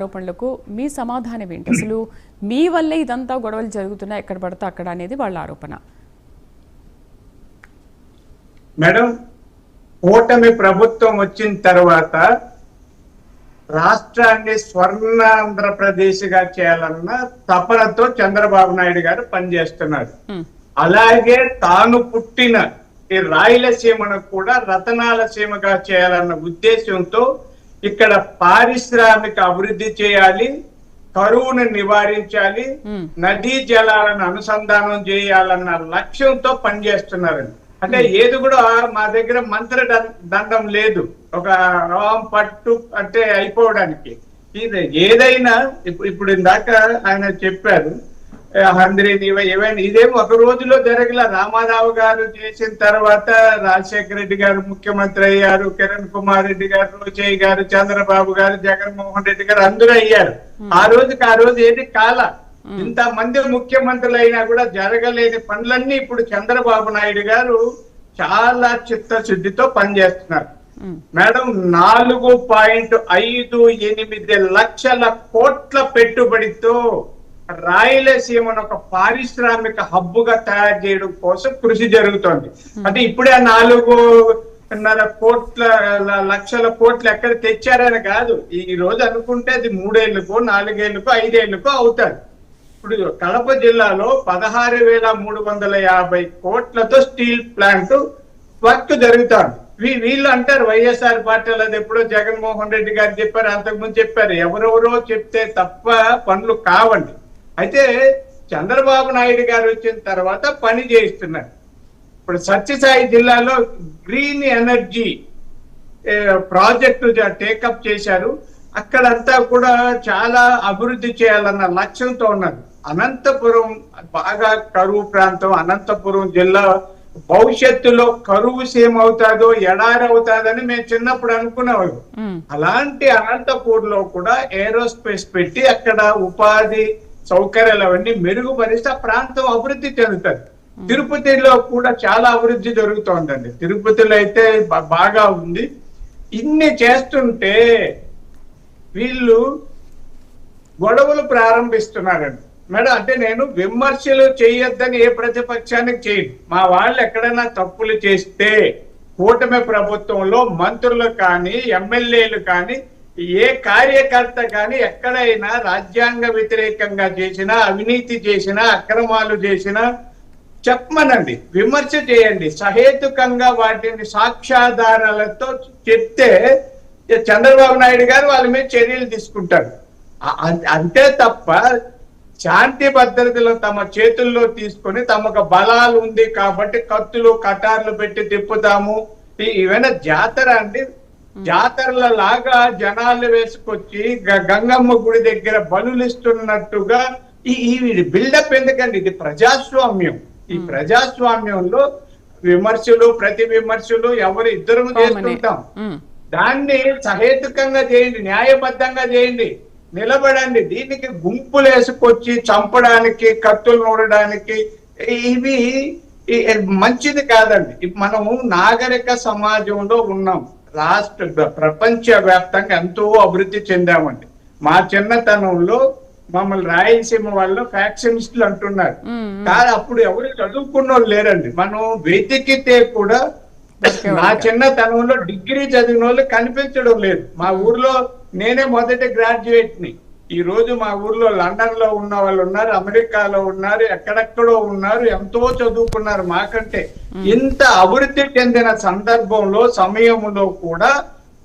ఆరోపణలకు మీ సమాధానం ఏంటి? అసలు మీ వల్లే ఇదంతా గొడవలు జరుగుతున్నాయి ఎక్కడ పడితే అక్కడ అనేది వాళ్ళ ఆరోపణ. మేడం, కూటమి ప్రభుత్వం వచ్చిన తర్వాత రాష్ట్రాన్ని స్వర్ణాంధ్రప్రదేశ్ గా చేయాలన్న తపనతో చంద్రబాబు నాయుడు గారు పనిచేస్తున్నారు. అలాగే తాను పుట్టిన ఈ రాయలసీమను కూడా రతనాల సీమగా చేయాలన్న ఉద్దేశంతో ఇక్కడ పారిశ్రామిక అభివృద్ధి చేయాలి, కరువును నివారించాలి, నదీ జలాలను అనుసంధానం చేయాలన్న లక్ష్యంతో పనిచేస్తున్నారండి. అంటే ఏది కూడా మా దగ్గర మంత్ర దండం లేదు, ఒక రామ్ పట్టు అంటే అయిపోవడానికి. ఇది ఏదైనా ఇప్పుడు ఇందాక ఆయన చెప్పారు 100 ఏవైనా ఇదేమో ఒక రోజులో జరగల. రామారావు గారు చేసిన తర్వాత రాజశేఖర రెడ్డి గారు ముఖ్యమంత్రి అయ్యారు, కిరణ్ కుమార్ రెడ్డి గారు, రోజయ్య గారు, చంద్రబాబు గారు, జగన్మోహన్ రెడ్డి గారు అందరూ అయ్యారు. ఆ రోజు ఏది కాల. ఇంత మంది ముఖ్యమంత్రులు అయినా కూడా జరగలేని పనులన్నీ ఇప్పుడు చంద్రబాబు నాయుడు గారు చాలా చిత్తశుద్ధితో పనిచేస్తున్నారు. మేడం, 4.58 లక్షల కోట్ల పెట్టుబడితో రాయలసీమను ఒక పారిశ్రామిక హబ్బుగా తయారు చేయడం కోసం కృషి జరుగుతోంది. అంటే ఇప్పుడే 4.5 లక్షల కోట్లు ఎక్కడ తెచ్చారని కాదు. ఈ రోజు అనుకుంటే అది 3 ఏళ్లకో 4 ఏళ్లకో 5 ఏళ్లకో అవుతారు. ఇప్పుడు కడప జిల్లాలో 16,350 కోట్లతో స్టీల్ ప్లాంట్ వర్క్ జరుగుతారు. వీళ్ళు అంటారు వైఎస్ఆర్ పార్టీలు, అది ఎప్పుడో జగన్మోహన్ రెడ్డి గారు చెప్పారు, అంతకుముందు చెప్పారు. ఎవరెవరో చెప్తే తప్ప పనులు కావండి. అయితే చంద్రబాబు నాయుడు గారు వచ్చిన తర్వాత పని చేయిస్తున్నారు. ఇప్పుడు సత్యసాయి జిల్లాలో గ్రీన్ ఎనర్జీ ప్రాజెక్టు టేకప్ చేశారు. అక్కడంతా కూడా చాలా అభివృద్ధి చేయాలన్న లక్ష్యంతో ఉన్నారు. అనంతపురం బాగా కరువు ప్రాంతం. అనంతపురం జిల్లా భవిష్యత్తులో కరువు సీమ అవుతాదో ఎడారి అవుతాదని మేము చిన్నప్పుడు అనుకునేవాళ్ళం. అలాంటి అనంతపూర్ లో కూడా ఏరోస్పేస్ పెట్టి అక్కడ ఉపాధి సౌకర్యాలు అవన్నీ మెరుగుపరిస్తే ఆ ప్రాంతం అభివృద్ధి చెందుతుంది. తిరుపతిలో కూడా చాలా అభివృద్ధి జరుగుతోందండి. తిరుపతిలో అయితే బాగా ఉంది. ఇన్ని చేస్తుంటే వీళ్ళు గొడవలు ప్రారంభిస్తున్నారండి. మేడం, అంటే నేను విమర్శలు చేయొద్దని ఏ ప్రతిపక్షానికి చేయను. మా వాళ్ళు ఎక్కడైనా తప్పులు చేస్తే కూటమి ప్రభుత్వంలో మంత్రులు కానీ ఎమ్మెల్యేలు కానీ ఏ కార్యకర్త కానీ ఎక్కడైనా రాజ్యాంగ వ్యతిరేకంగా చేసినా, అవినీతి చేసినా, అక్రమాలు చేసినా చెప్పమనండి, విమర్శ చేయండి. సహేతుకంగా వాటిని సాక్ష్యాధారాలతో చెప్తే చంద్రబాబు నాయుడు గారు వాళ్ళ మీద చర్యలు తీసుకుంటారు. అంతే తప్ప శాంతి భద్రతలు తమ చేతుల్లో తీసుకొని తమకు బలాలు ఉంది కాబట్టి కత్తులు కటార్లు పెట్టి తిప్పుతాము. ఇవైనా జాతర అండి? జాతరల లాగా జనాలు వేసుకొచ్చి గంగమ్మ గుడి దగ్గర బలులు ఇస్తున్నట్టుగా ఈ బిల్డప్ ఎందుకండి? ఇది ప్రజాస్వామ్యం. ఈ ప్రజాస్వామ్యంలో విమర్శలు ప్రతి విమర్శలు ఇద్దరు చేస్తుంటాం. దాన్ని సహేతుకంగా చేయండి, న్యాయబద్ధంగా చేయండి, నిలబడండి. దీనికి గుంపులు వేసుకొచ్చి చంపడానికి, కత్తులు నూరడానికి ఇవి మంచిది కాదండి. మనము నాగరిక సమాజంలో ఉన్నాం. ప్రపంచ వ్యాప్తంగా ఎంతో అభివృద్ధి చెందామండి. మా చిన్నతనంలో మమ్మల్ని రాయలసీమ వాళ్ళు ఫ్యాక్షనిస్టులు అంటున్నారు. కానీ అప్పుడు ఎవరు చదువుకున్న వాళ్ళు లేరండి. మనం వెతికితే కూడా నా చిన్నతనంలో డిగ్రీ చదివిన వాళ్ళు కనిపించడం లేదు. మా ఊర్లో నేనే మొదటి గ్రాడ్యుయేట్ ని. ఈ రోజు మా ఊర్లో లండన్ లో ఉన్న వాళ్ళు ఉన్నారు, అమెరికాలో ఉన్నారు, ఎక్కడెక్కడో ఉన్నారు, ఎంతో చదువుకున్నారు మాకంటే. ఇంత అభివృద్ధి చెందిన సందర్భంలో సమయంలో కూడా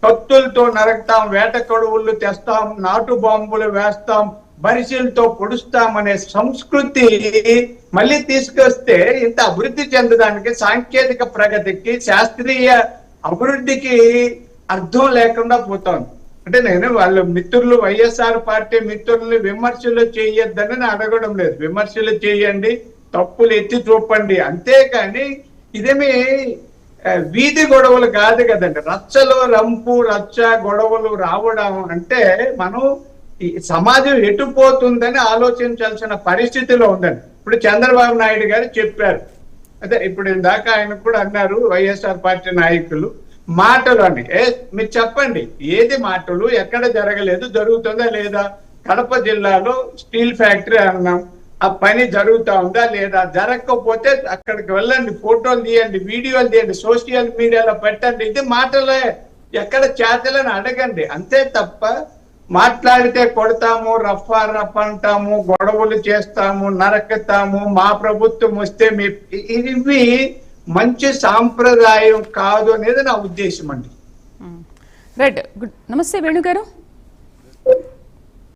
కత్తులతో నరకతాం, వేట కడువులు తెస్తాం, నాటు బాంబులు వేస్తాం, బరిసీలతో పొడుస్తామనే సంస్కృతి మళ్ళీ తీసుకొస్తే ఇంత అభివృద్ధి చెందడానికి, సాంకేతిక ప్రగతికి, శాస్త్రీయ అభివృద్ధికి అర్థం లేకుండా పోతోంది. అంటే నేను వాళ్ళ మిత్రులు, వైఎస్ఆర్ పార్టీ మిత్రుల్ని విమర్శలు చేయొద్దని అడగడం లేదు. విమర్శలు చేయండి, తప్పులు ఎత్తి చూపండి, అంతేకాని ఇదేమి వీధి గొడవలు కాదు కదండి. రచ్చలో రంపు రచ్చ గొడవలు రావడం అంటే మనం ఈ సమాజం ఎటుపోతుందని ఆలోచించాల్సిన పరిస్థితిలో ఉందండి. ఇప్పుడు చంద్రబాబు నాయుడు గారు చెప్పారు, అదే ఇప్పుడు ఇందాక ఆయన కూడా అన్నారు, వైఎస్ఆర్ పార్టీ నాయకులు మాటలు అండి. మీరు చెప్పండి, ఏది మాటలు, ఎక్కడ జరగలేదు, జరుగుతుందా లేదా? కడప జిల్లాలో స్టీల్ ఫ్యాక్టరీ అన్నాం, ఆ పని జరుగుతా ఉందా లేదా? జరగకపోతే అక్కడికి వెళ్ళండి, ఫోటోలు తీయండి, వీడియోలు తీయండి, సోషల్ మీడియాలో పెట్టండి. ఇది మాటలే. ఎక్కడ చేతలని అడగండి, అంతే తప్ప మాట్లాడితే కొడతాము, రఫా రఫ్ అంటాము, గొడవలు చేస్తాము, నరకుతాము, మా ప్రభుత్వం వస్తే మీ ఇవి మంచి సాంప్రదాయం కాదు అనేది నా ఉద్దేశం అండి. Right, good. నమస్తే వేణుగారు.